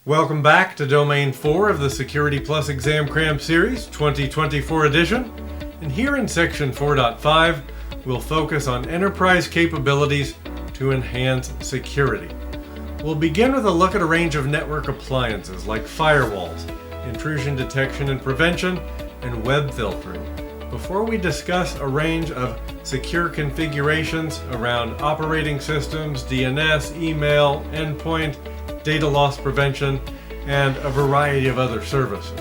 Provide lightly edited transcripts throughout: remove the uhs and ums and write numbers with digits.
Welcome back to Domain 4 of the Security Plus Exam Cram Series 2024 edition. And here in Section 4.5, we'll focus on enterprise capabilities to enhance security. We'll begin with a look at a range of network appliances like firewalls, intrusion detection and prevention, and web filtering, before we discuss a range of secure configurations around operating systems, DNS, email, endpoint, data loss prevention, and a variety of other services.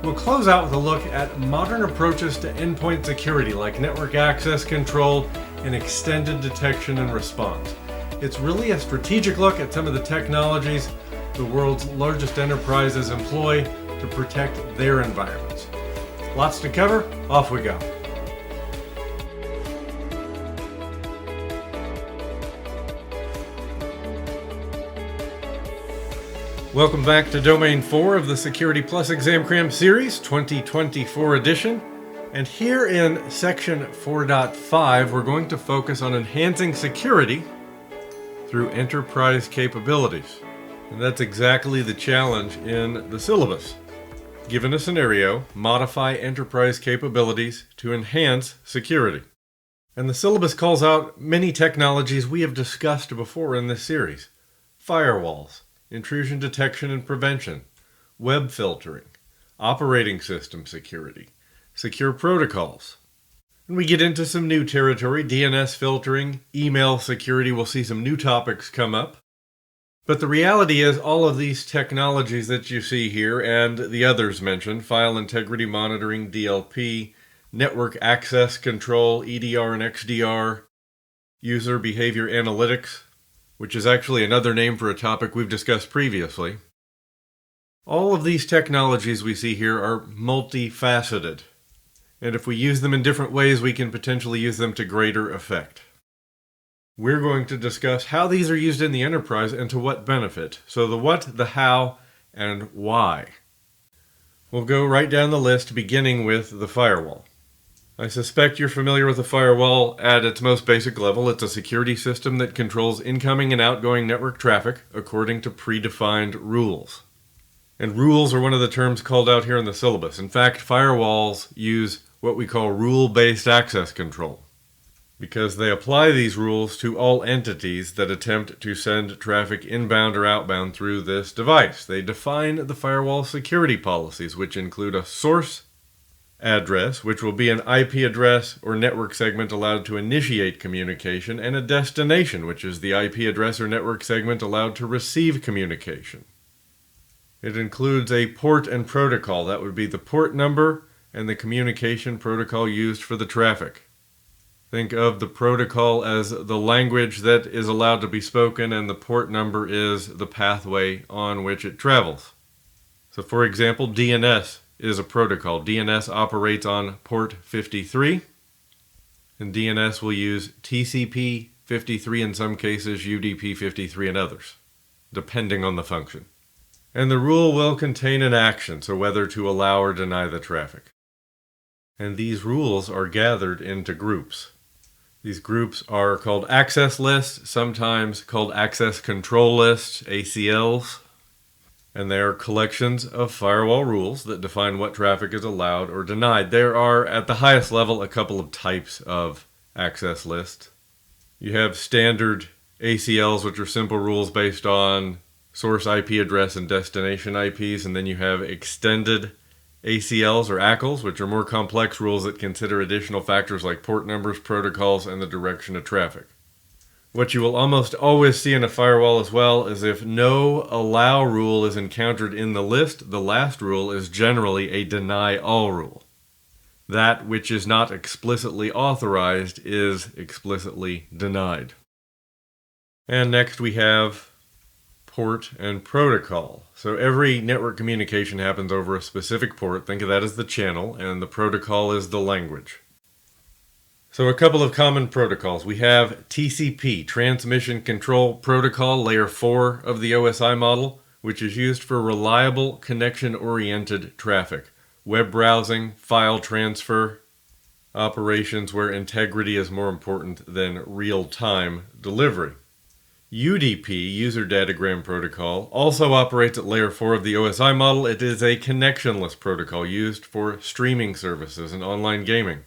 We'll close out with a look at modern approaches to endpoint security like network access control and extended detection and response. It's really a strategic look at some of the technologies the world's largest enterprises employ to protect their environments. Lots to cover, off we go. Welcome back to Domain 4 of the Security Plus Exam Cram Series 2024 edition. And here in Section 4.5, we're going to focus on enhancing security through enterprise capabilities. And that's exactly the challenge in the syllabus. Given a scenario, modify enterprise capabilities to enhance security. And the syllabus calls out many technologies we have discussed before in this series. Firewalls, intrusion detection and prevention, web filtering, operating system security, secure protocols. And we get into some new territory, DNS filtering, email security. We'll see some new topics come up. But the reality is all of these technologies that you see here and the others mentioned, file integrity monitoring, DLP, network access control, EDR and XDR, user behavior analytics, which is actually another name for a topic we've discussed previously. All of these technologies we see here are multifaceted, and if we use them in different ways, we can potentially use them to greater effect. We're going to discuss how these are used in the enterprise and to what benefit. So the what, the how, and why. We'll go right down the list, beginning with the firewall. I suspect you're familiar with a firewall at its most basic level. It's a security system that controls incoming and outgoing network traffic according to predefined rules. And rules are one of the terms called out here in the syllabus. In fact, firewalls use what we call rule-based access control, because they apply these rules to all entities that attempt to send traffic inbound or outbound through this device. They define the firewall security policies, which include a source address, which will be an IP address or network segment allowed to initiate communication, and a destination, which is the IP address or network segment allowed to receive communication. It includes a port and protocol. That would be the port number and the communication protocol used for the traffic. Think of the protocol as the language that is allowed to be spoken, and the port number is the pathway on which it travels. So for example, DNS is a protocol. DNS operates on port 53, and DNS will use TCP 53 in some cases, UDP 53 in others, depending on the function. And the rule will contain an action, so whether to allow or deny the traffic. And these rules are gathered into groups. These groups are called access lists, sometimes called access control lists, ACLs. And they are collections of firewall rules that define what traffic is allowed or denied. There are, at the highest level, a couple of types of access lists. You have standard ACLs, which are simple rules based on source IP address and destination IPs, and then you have extended ACLs or ACLs, which are more complex rules that consider additional factors like port numbers, protocols, and the direction of traffic. What you will almost always see in a firewall as well is if no allow rule is encountered in the list, the last rule is generally a deny all rule. That which is not explicitly authorized is explicitly denied. And next we have port and protocol. So every network communication happens over a specific port. Think of that as the channel, and the protocol is the language. So a couple of common protocols. We have TCP, Transmission Control Protocol, layer 4 of the OSI model, which is used for reliable connection-oriented traffic. Web browsing, file transfer, operations where integrity is more important than real-time delivery. UDP, User Datagram Protocol, also operates at layer 4 of the OSI model. It is a connectionless protocol used for streaming services and online gaming.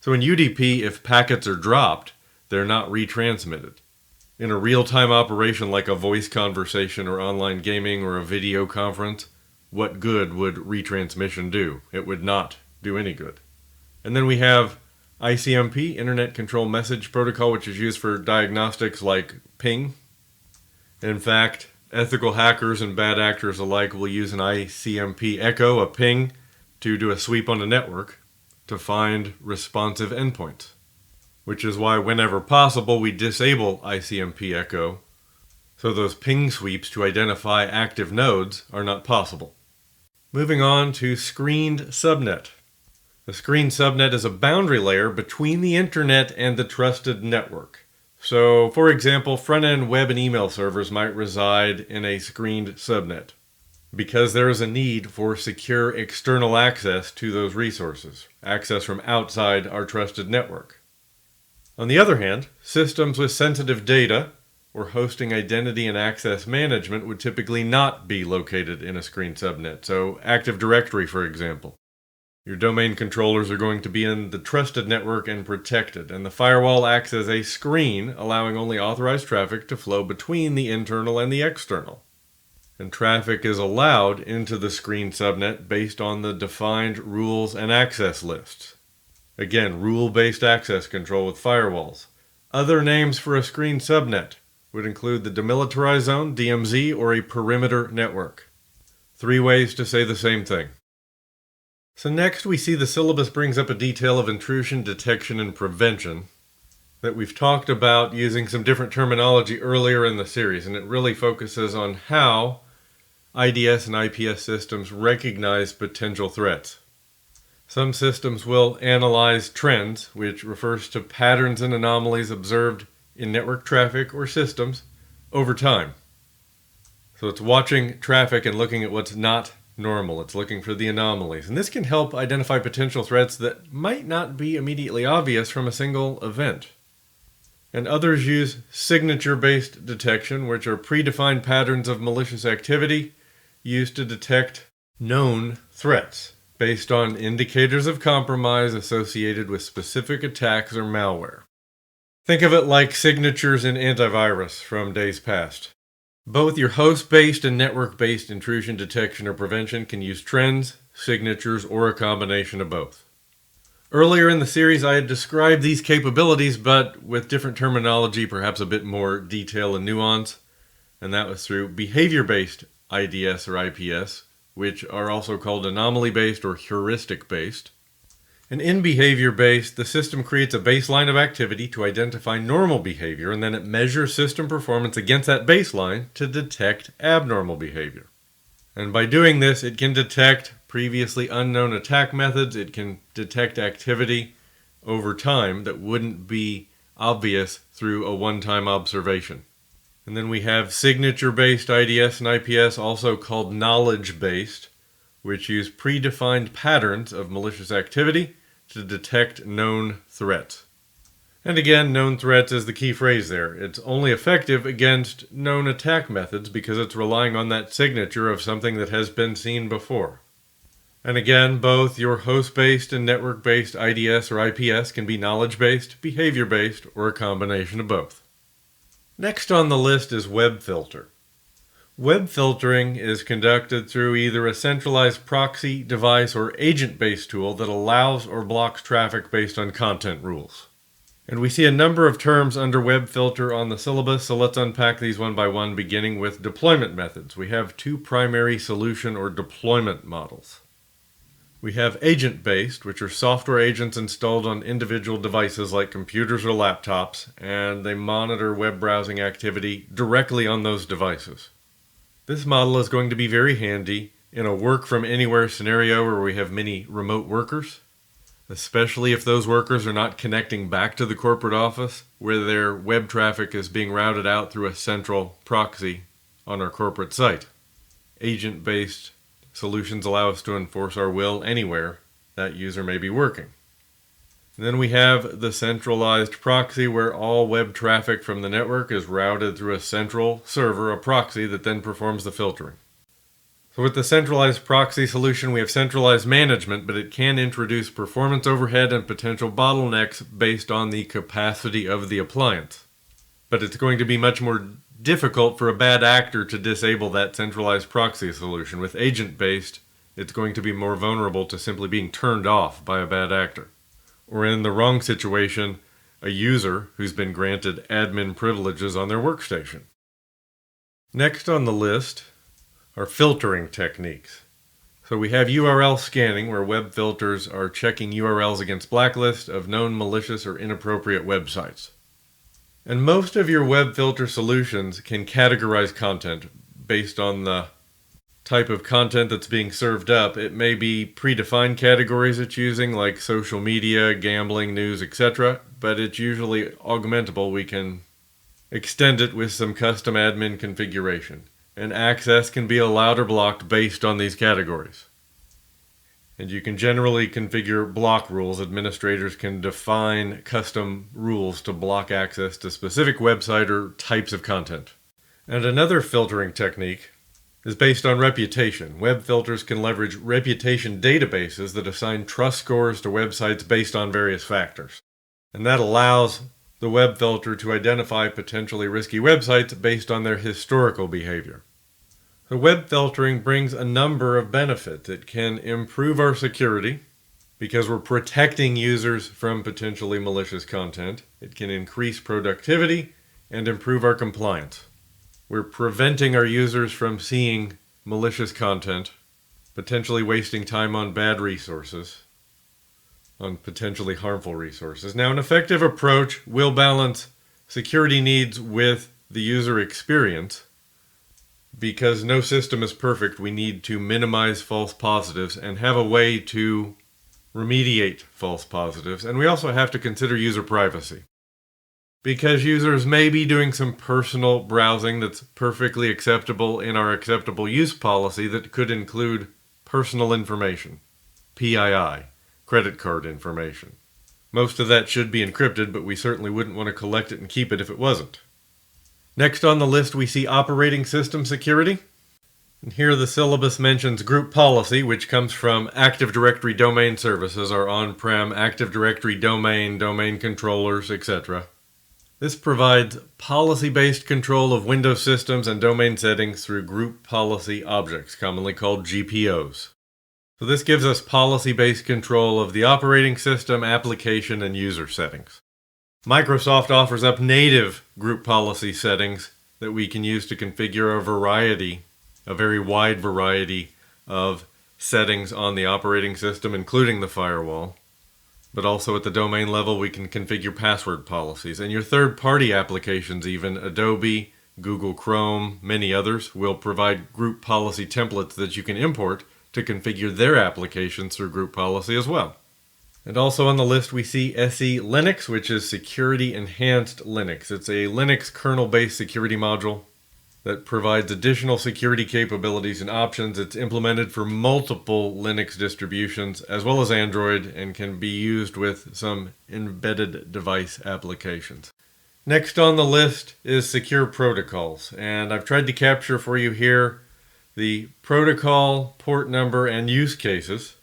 So in UDP, if packets are dropped, they're not retransmitted. In a real-time operation like a voice conversation or online gaming or a video conference, what good would retransmission do? It would not do any good. And then we have ICMP, Internet Control Message Protocol, which is used for diagnostics like ping. In fact, ethical hackers and bad actors alike will use an ICMP echo, a ping, to do a sweep on a network to find responsive endpoints, which is why whenever possible we disable ICMP echo, so those ping sweeps to identify active nodes are not possible. Moving on to screened subnet. The screened subnet is a boundary layer between the internet and the trusted network. So, for example, front-end web and email servers might reside in a screened subnet because there is a need for secure external access to those resources, access from outside our trusted network. On the other hand, systems with sensitive data or hosting identity and access management would typically not be located in a screened subnet. So, Active Directory, for example. Your domain controllers are going to be in the trusted network and protected, and the firewall acts as a screen, allowing only authorized traffic to flow between the internal and the external. And traffic is allowed into the screen subnet based on the defined rules and access lists. Again, rule-based access control with firewalls. Other names for a screen subnet would include the demilitarized zone, DMZ, or a perimeter network. 3 ways to say the same thing. So next we see the syllabus brings up a detail of intrusion detection and prevention that we've talked about using some different terminology earlier in the series, and it really focuses on how IDS and IPS systems recognize potential threats. Some systems will analyze trends, which refers to patterns and anomalies observed in network traffic or systems over time. So it's watching traffic and looking at what's not normal. It's looking for the anomalies. And this can help identify potential threats that might not be immediately obvious from a single event. And others use signature-based detection, which are predefined patterns of malicious activity used to detect known threats based on indicators of compromise associated with specific attacks or malware. Think of it like signatures in antivirus from days past. Both your host-based and network-based intrusion detection or prevention can use trends, signatures, or a combination of both. Earlier in the series I had described these capabilities, but with different terminology, perhaps a bit more detail and nuance, and that was through behavior-based IDS or IPS, which are also called anomaly-based or heuristic-based. And in behavior-based, the system creates a baseline of activity to identify normal behavior, and then it measures system performance against that baseline to detect abnormal behavior. And by doing this, it can detect previously unknown attack methods, it can detect activity over time that wouldn't be obvious through a one-time observation. And then we have signature-based IDS and IPS, also called knowledge-based, which use predefined patterns of malicious activity to detect known threats. And again, known threats is the key phrase there. It's only effective against known attack methods because it's relying on that signature of something that has been seen before. And again, both your host-based and network-based IDS or IPS can be knowledge-based, behavior-based, or a combination of both. Next on the list is web filter. Web filtering is conducted through either a centralized proxy, device, or agent-based tool that allows or blocks traffic based on content rules. And we see a number of terms under web filter on the syllabus, so let's unpack these one by one, beginning with deployment methods. We have 2 primary solution or deployment models. We have agent-based, which are software agents installed on individual devices like computers or laptops, and they monitor web browsing activity directly on those devices. This model is going to be very handy in a work-from-anywhere scenario where we have many remote workers, especially if those workers are not connecting back to the corporate office where their web traffic is being routed out through a central proxy on our corporate site. Agent-based solutions allow us to enforce our will anywhere that user may be working. Then we have the centralized proxy, where all web traffic from the network is routed through a central server, a proxy, that then performs the filtering. So with the centralized proxy solution, we have centralized management, but it can introduce performance overhead and potential bottlenecks based on the capacity of the appliance. But it's going to be much more difficult for a bad actor to disable that centralized proxy solution. With agent-based, it's going to be more vulnerable to simply being turned off by a bad actor. Or in the wrong situation, a user who's been granted admin privileges on their workstation. Next on the list are filtering techniques. So we have URL scanning, where web filters are checking URLs against blacklists of known malicious or inappropriate websites. And most of your web filter solutions can categorize content based on the type of content that's being served up. It may be predefined categories it's using, like social media, gambling, news, etc., but it's usually augmentable. We can extend it with some custom admin configuration. And access can be allowed or blocked based on these categories. And you can generally configure block rules. Administrators can define custom rules to block access to specific website or types of content. And another filtering technique is based on reputation. Web filters can leverage reputation databases that assign trust scores to websites based on various factors. And that allows the web filter to identify potentially risky websites based on their historical behavior. So web filtering brings a number of benefits. It can improve our security because we're protecting users from potentially malicious content. It can increase productivity and improve our compliance. We're preventing our users from seeing malicious content, potentially wasting time on bad resources, on potentially harmful resources. Now, an effective approach will balance security needs with the user experience. Because no system is perfect, we need to minimize false positives and have a way to remediate false positives. And we also have to consider user privacy. Because users may be doing some personal browsing that's perfectly acceptable in our acceptable use policy that could include personal information, PII, credit card information. Most of that should be encrypted, but we certainly wouldn't want to collect it and keep it if it wasn't. Next on the list, we see operating system security. And here the syllabus mentions group policy, which comes from Active Directory domain services, our on-prem Active Directory domain controllers, etc. This provides policy-based control of Windows systems and domain settings through group policy objects, commonly called GPOs. So this gives us policy-based control of the operating system, application, and user settings. Microsoft offers up native group policy settings that we can use to configure a very wide variety of settings on the operating system, including the firewall. But also at the domain level, we can configure password policies. And your third-party applications, even Adobe, Google Chrome, many others, will provide group policy templates that you can import to configure their applications through group policy as well. And also on the list, we see SE Linux, which is Security Enhanced Linux. It's a Linux kernel-based security module that provides additional security capabilities and options. It's implemented for multiple Linux distributions, as well as Android, and can be used with some embedded device applications. Next on the list is secure protocols, and I've tried to capture for you here the protocol, port number, and use cases.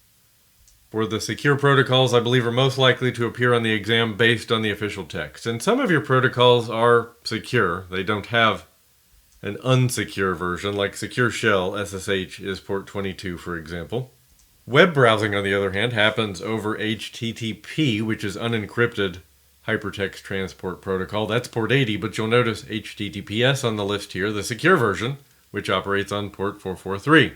For the secure protocols, I believe, are most likely to appear on the exam based on the official text. And some of your protocols are secure. They don't have an unsecure version, like Secure Shell SSH is port 22, for example. Web browsing, on the other hand, happens over HTTP, which is unencrypted hypertext transport protocol. That's port 80, but you'll notice HTTPS on the list here, the secure version, which operates on port 443.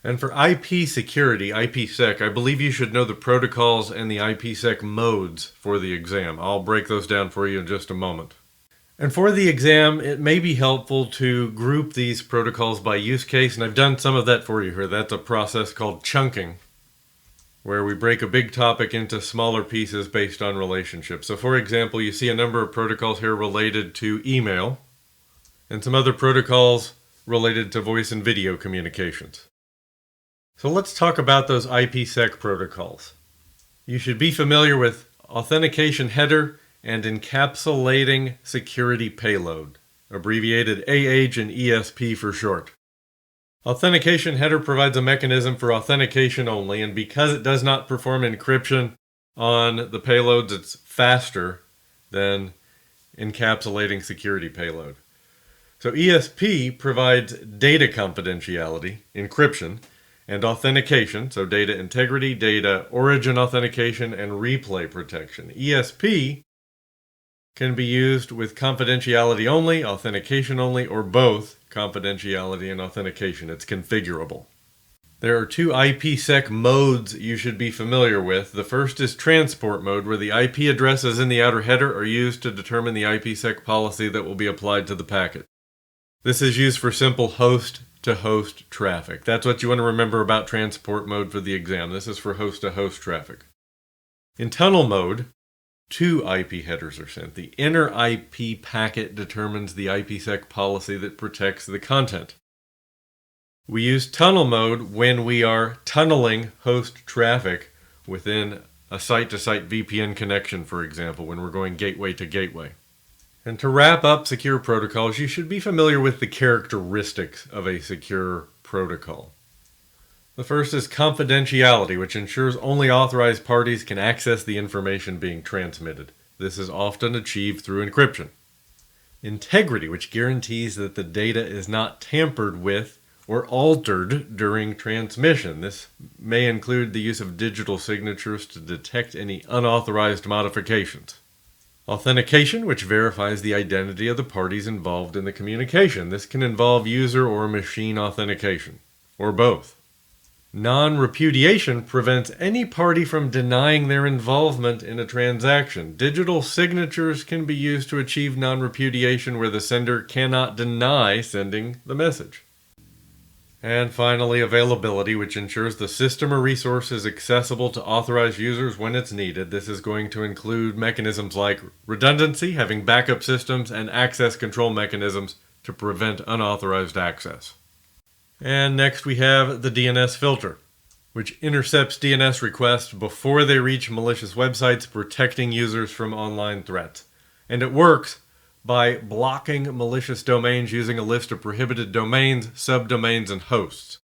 And for IP security, IPsec, I believe you should know the protocols and the IPsec modes for the exam. I'll break those down for you in just a moment. And for the exam, it may be helpful to group these protocols by use case, and I've done some of that for you here. That's a process called chunking, where we break a big topic into smaller pieces based on relationships. So for example, you see a number of protocols here related to email, and some other protocols related to voice and video communications. So let's talk about those IPsec protocols. You should be familiar with authentication header, and encapsulating security payload, abbreviated AH and ESP for short. Authentication header provides a mechanism for authentication only, and because it does not perform encryption on the payloads, it's faster than encapsulating security payload. So ESP provides data confidentiality, encryption, and authentication, so data integrity, data origin authentication, and replay protection. ESP can be used with confidentiality only, authentication only, or both confidentiality and authentication. It's configurable. There are two IPsec modes you should be familiar with. The first is transport mode, where the IP addresses in the outer header are used to determine the IPsec policy that will be applied to the packet. This is used for simple host-to-host traffic. That's what you want to remember about transport mode for the exam. This is for host-to-host traffic. In tunnel mode, two IP headers are sent. The inner IP packet determines the IPsec policy that protects the content. We use tunnel mode when we are tunneling host traffic within a site-to-site VPN connection, for example, when we're going gateway to gateway. And to wrap up secure protocols, you should be familiar with the characteristics of a secure protocol. The first is confidentiality, which ensures only authorized parties can access the information being transmitted. This is often achieved through encryption. Integrity, which guarantees that the data is not tampered with or altered during transmission. This may include the use of digital signatures to detect any unauthorized modifications. Authentication, which verifies the identity of the parties involved in the communication. This can involve user or machine authentication, or both. Non-repudiation prevents any party from denying their involvement in a transaction. Digital signatures can be used to achieve non-repudiation where the sender cannot deny sending the message. And finally, availability, which ensures the system or resource is accessible to authorized users when it's needed. This is going to include mechanisms like redundancy, having backup systems, and access control mechanisms to prevent unauthorized access. And next we have the DNS filter, which intercepts DNS requests before they reach malicious websites, protecting users from online threats. And it works by blocking malicious domains using a list of prohibited domains, subdomains, and hosts.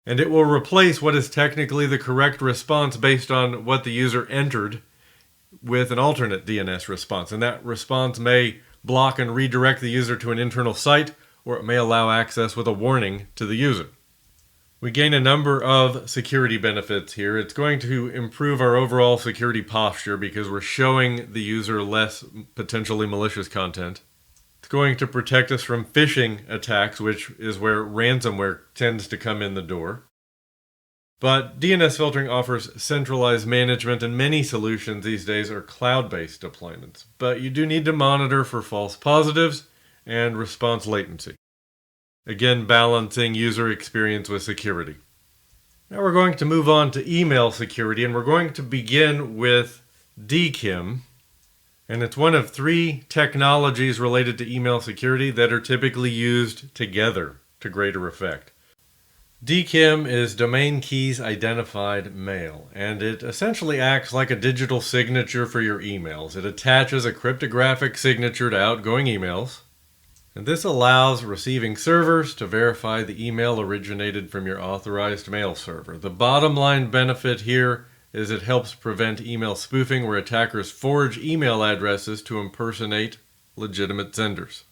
And it will replace what is technically the correct response based on what the user entered with an alternate DNS response. And that response may block and redirect the user to an internal site, or it may allow access with a warning to the user. We gain a number of security benefits here. It's going to improve our overall security posture because we're showing the user less potentially malicious content. It's going to protect us from phishing attacks, which is where ransomware tends to come in the door. But DNS filtering offers centralized management, and many solutions these days are cloud-based deployments. But you do need to monitor for false positives and response latency. Again, balancing user experience with security. Now we're going to move on to email security, and we're going to begin with DKIM. And it's one of three technologies related to email security that are typically used together to greater effect. DKIM is Domain Keys Identified Mail, and it essentially acts like a digital signature for your emails. It attaches a cryptographic signature to outgoing emails. And this allows receiving servers to verify the email originated from your authorized mail server. The bottom line benefit here is it helps prevent email spoofing, where attackers forge email addresses to impersonate legitimate senders.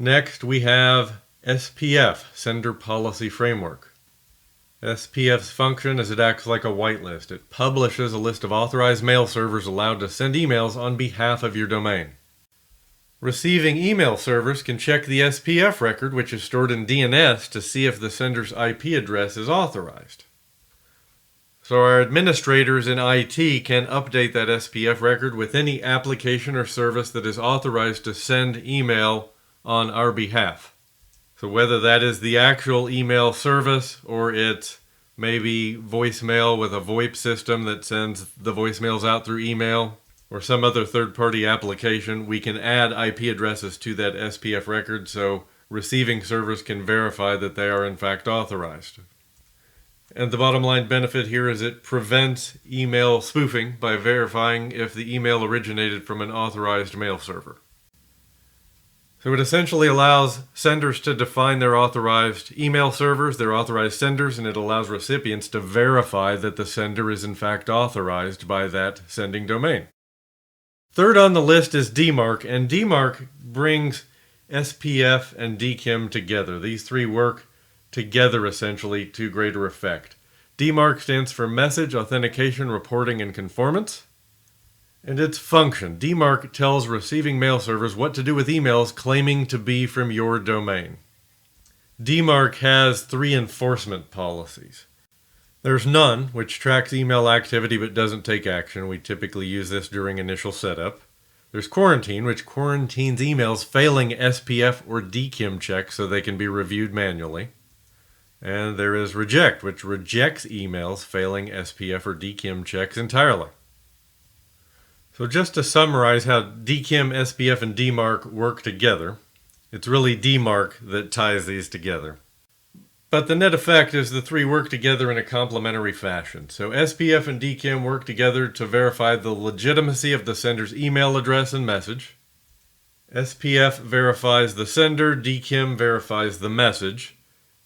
Next, we have SPF, Sender Policy Framework. SPF's function is it acts like a whitelist. It publishes a list of authorized mail servers allowed to send emails on behalf of your domain. Receiving email servers can check the SPF record, which is stored in DNS, to see if the sender's IP address is authorized. So our administrators in IT can update that SPF record with any application or service that is authorized to send email on our behalf. So whether that is the actual email service, or it's maybe voicemail with a VoIP system that sends the voicemails out through email, or some other third-party application, we can add IP addresses to that SPF record so receiving servers can verify that they are in fact authorized. And the bottom line benefit here is it prevents email spoofing by verifying if the email originated from an authorized mail server. So it essentially allows senders to define their authorized email servers, their authorized senders, and it allows recipients to verify that the sender is in fact authorized by that sending domain. Third on the list is DMARC, and DMARC brings SPF and DKIM together. These three work together essentially to greater effect. DMARC stands for Message Authentication Reporting and Conformance. And its function, DMARC tells receiving mail servers what to do with emails claiming to be from your domain. DMARC has three enforcement policies. There's None, which tracks email activity but doesn't take action. We typically use this during initial setup. There's Quarantine, which quarantines emails failing SPF or DKIM checks so they can be reviewed manually. And there is Reject, which rejects emails failing SPF or DKIM checks entirely. So just to summarize how DKIM, SPF, and DMARC work together, it's really DMARC that ties these together. But the net effect is the three work together in a complementary fashion. So SPF and DKIM work together to verify the legitimacy of the sender's email address and message. SPF verifies the sender, DKIM verifies the message,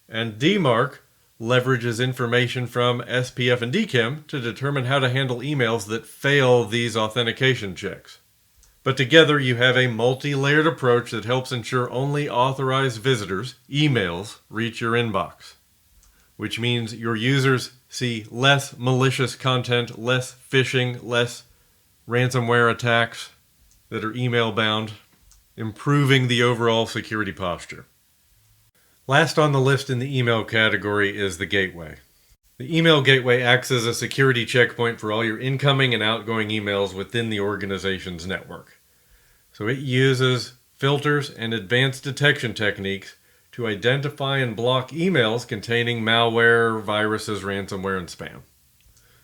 and DMARC leverages information from SPF and DKIM to determine how to handle emails that fail these authentication checks. But together you have a multi-layered approach that helps ensure only authorized visitors' emails reach your inbox, which means your users see less malicious content, less phishing, less ransomware attacks that are email bound, improving the overall security posture. Last on the list in the email category is the gateway. The email gateway acts as a security checkpoint for all your incoming and outgoing emails within the organization's network. So it uses filters and advanced detection techniques to identify and block emails containing malware, viruses, ransomware, and spam.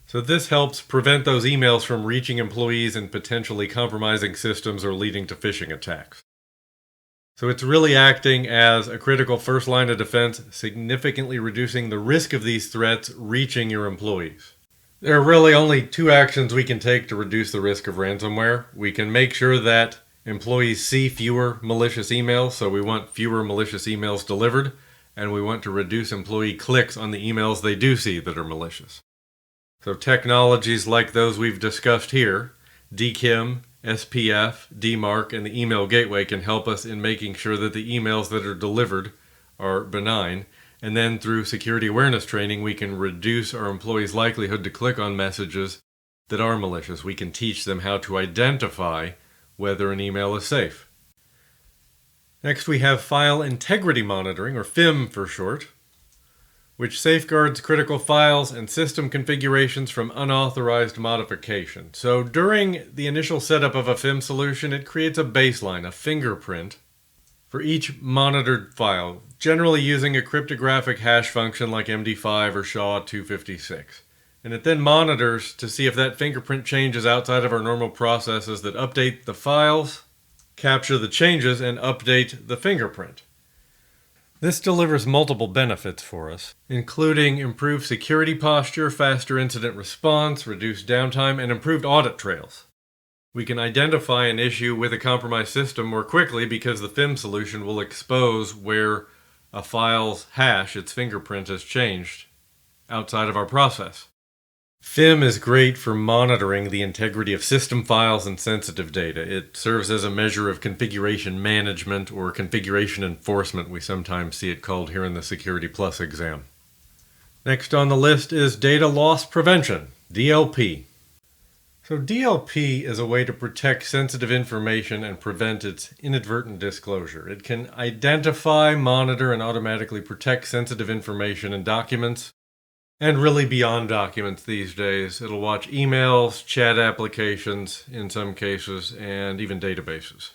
So this helps prevent those emails from reaching employees and potentially compromising systems or leading to phishing attacks. So it's really acting as a critical first line of defense, significantly reducing the risk of these threats reaching your employees. There are really only two actions we can take to reduce the risk of ransomware. We can make sure that employees see fewer malicious emails, so we want fewer malicious emails delivered, and we want to reduce employee clicks on the emails they do see that are malicious. So technologies like those we've discussed here, DKIM, SPF, DMARC, and the email gateway can help us in making sure that the emails that are delivered are benign. And then through security awareness training, we can reduce our employees' likelihood to click on messages that are malicious. We can teach them how to identify whether an email is safe. Next, we have File Integrity Monitoring, or FIM for short, which safeguards critical files and system configurations from unauthorized modification. So during the initial setup of a FIM solution, it creates a baseline, a fingerprint, for each monitored file, generally using a cryptographic hash function like MD5 or SHA-256. And it then monitors to see if that fingerprint changes outside of our normal processes that update the files, capture the changes, and update the fingerprint. This delivers multiple benefits for us, including improved security posture, faster incident response, reduced downtime, and improved audit trails. We can identify an issue with a compromised system more quickly because the FIM solution will expose where a file's hash, its fingerprint, has changed outside of our process. FIM is great for monitoring the integrity of system files and sensitive data. It serves as a measure of configuration management or configuration enforcement. We sometimes see it called here in the Security Plus exam. Next on the list is Data Loss Prevention, DLP. So DLP is a way to protect sensitive information and prevent its inadvertent disclosure. It can identify, monitor, and automatically protect sensitive information and documents. And really beyond documents these days. It'll watch emails, chat applications in some cases, and even databases.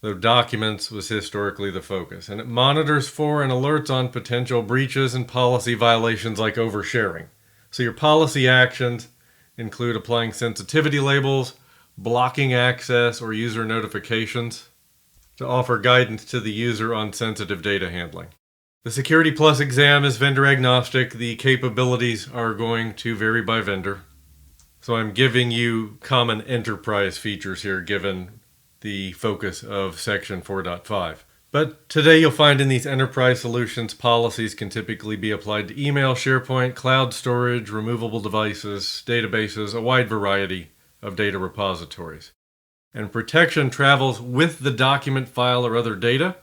Though documents was historically the focus. And it monitors for and alerts on potential breaches and policy violations like oversharing. So your policy actions include applying sensitivity labels, blocking access or user notifications to offer guidance to the user on sensitive data handling. The Security Plus exam is vendor agnostic. The capabilities are going to vary by vendor. So I'm giving you common enterprise features here given the focus of section 4.5. But today you'll find in these enterprise solutions, policies can typically be applied to email, SharePoint, cloud storage, removable devices, databases, a wide variety of data repositories. And protection travels with the document, file, or other data,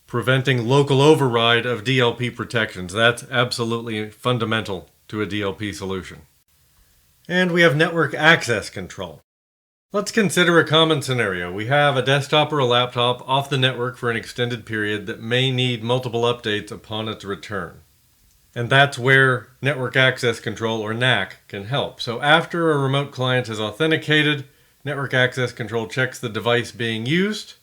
preventing local override of DLP protections. That's absolutely fundamental to a DLP solution. And we have network access control. Let's consider a common scenario. We have a desktop or a laptop off the network for an extended period that may need multiple updates upon its return. And that's where network access control, or NAC, can help. So after a remote client is authenticated, network access control checks the device being used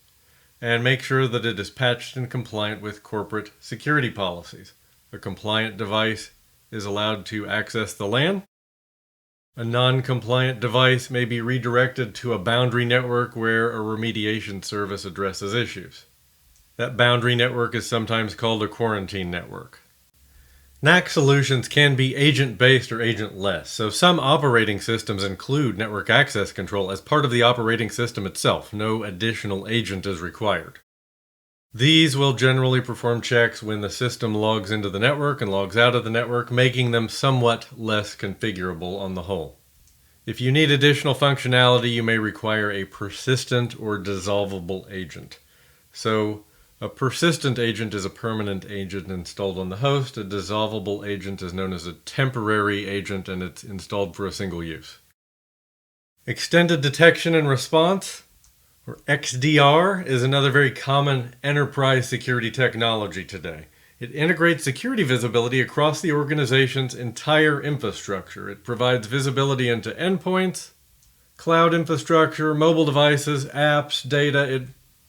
and makes sure that it is patched and compliant with corporate security policies. A compliant device is allowed to access the LAN. A non-compliant device may be redirected to a boundary network where a remediation service addresses issues. That boundary network is sometimes called a quarantine network. NAC solutions can be agent-based or agentless, so some operating systems include network access control as part of the operating system itself. No additional agent is required. These will generally perform checks when the system logs into the network and logs out of the network, making them somewhat less configurable on the whole. If you need additional functionality, you may require a persistent or dissolvable agent. So, a persistent agent is a permanent agent installed on the host. A dissolvable agent is known as a temporary agent, and it's installed for a single use. Extended detection and response, or XDR, is another very common enterprise security technology today. It integrates security visibility across the organization's entire infrastructure. It provides visibility into endpoints, cloud infrastructure, mobile devices, apps, data. It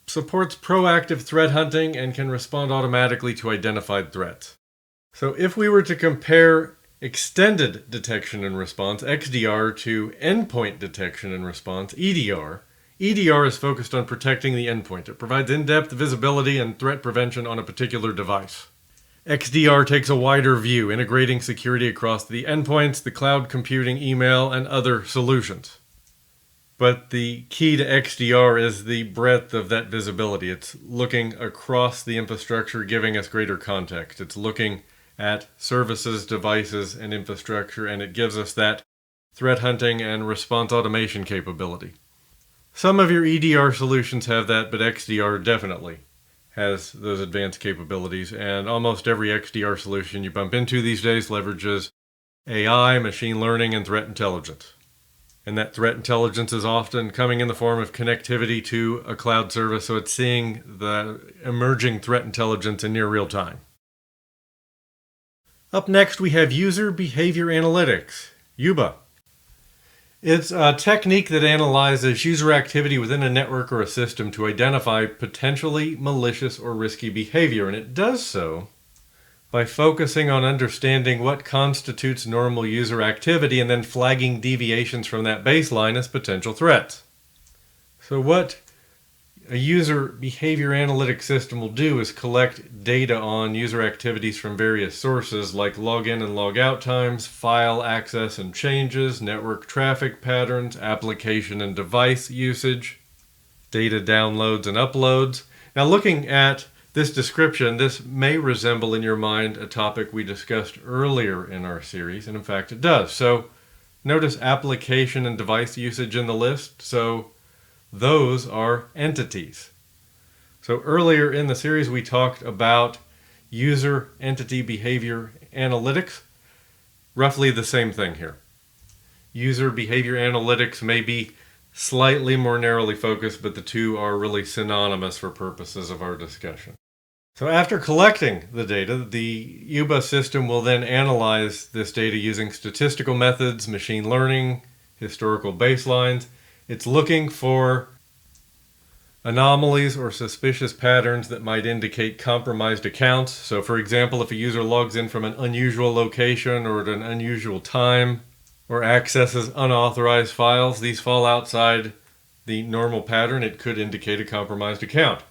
supports proactive threat hunting and can respond automatically to identified threats. So if we were to compare extended detection and response, XDR, to endpoint detection and response, EDR is focused on protecting the endpoint. It provides in-depth visibility and threat prevention on a particular device. XDR takes a wider view, integrating security across the endpoints, the cloud computing, email, and other solutions. But the key to XDR is the breadth of that visibility. It's looking across the infrastructure, giving us greater context. It's looking at services, devices, and infrastructure, and it gives us that threat hunting and response automation capability. Some of your EDR solutions have that, but XDR definitely has those advanced capabilities, and almost every XDR solution you bump into these days leverages AI, machine learning, and threat intelligence. And that threat intelligence is often coming in the form of connectivity to a cloud service, so it's seeing the emerging threat intelligence in near real time. Up next, we have User Behavior Analytics, UBA. It's a technique that analyzes user activity within a network or a system to identify potentially malicious or risky behavior, and it does so by focusing on understanding what constitutes normal user activity and then flagging deviations from that baseline as potential threats. So what a user behavior analytics system will do is collect data on user activities from various sources like login and logout times, file access and changes, network traffic patterns, application and device usage, data downloads and uploads. Now, looking at this description, this may resemble in your mind a topic we discussed earlier in our series, and in fact it does. So notice application and device usage in the list. So those are entities. So earlier in the series we talked about user entity behavior analytics. Roughly the same thing here. User behavior analytics may be slightly more narrowly focused, but the two are really synonymous for purposes of our discussion. So after collecting the data, the UBA system will then analyze this data using statistical methods, machine learning, historical baselines. It's looking for anomalies or suspicious patterns that might indicate compromised accounts. So for example, if a user logs in from an unusual location or at an unusual time or accesses unauthorized files, these fall outside the normal pattern. It could indicate a compromised account.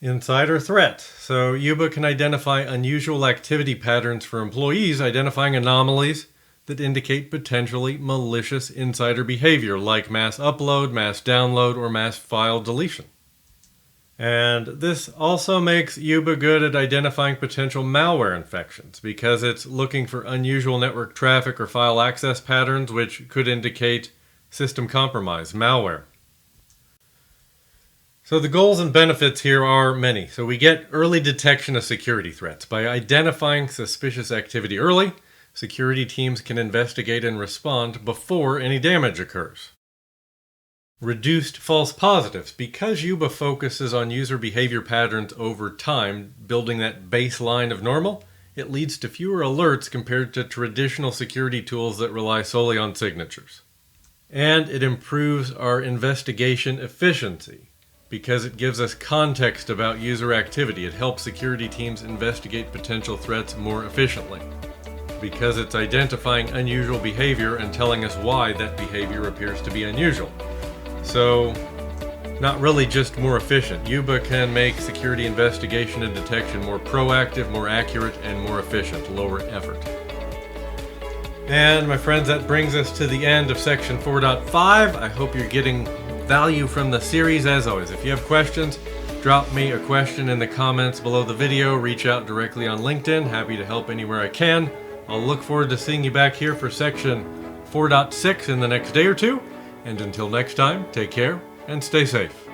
Insider threat. So Yuba can identify unusual activity patterns for employees, identifying anomalies that indicate potentially malicious insider behavior like mass upload, mass download, or mass file deletion. And this also makes Yuba good at identifying potential malware infections because it's looking for unusual network traffic or file access patterns which could indicate system compromise, malware. So the goals and benefits here are many. So we get early detection of security threats. By identifying suspicious activity early, security teams can investigate and respond before any damage occurs. Reduced false positives. Because Yuba focuses on user behavior patterns over time, building that baseline of normal, it leads to fewer alerts compared to traditional security tools that rely solely on signatures. And it improves our investigation efficiency because it gives us context about user activity. It helps security teams investigate potential threats more efficiently because it's identifying unusual behavior and telling us why that behavior appears to be unusual. So, not really just more efficient. Yuba can make security investigation and detection more proactive, more accurate, and more efficient, lower effort. And my friends, that brings us to the end of section 4.5. I hope you're getting value from the series. As always, if you have questions, drop me a question in the comments below the video. Reach out directly on LinkedIn. Happy to help anywhere I can. I'll look forward to seeing you back here for section 4.6 in the next day or two. And until next time, take care and stay safe.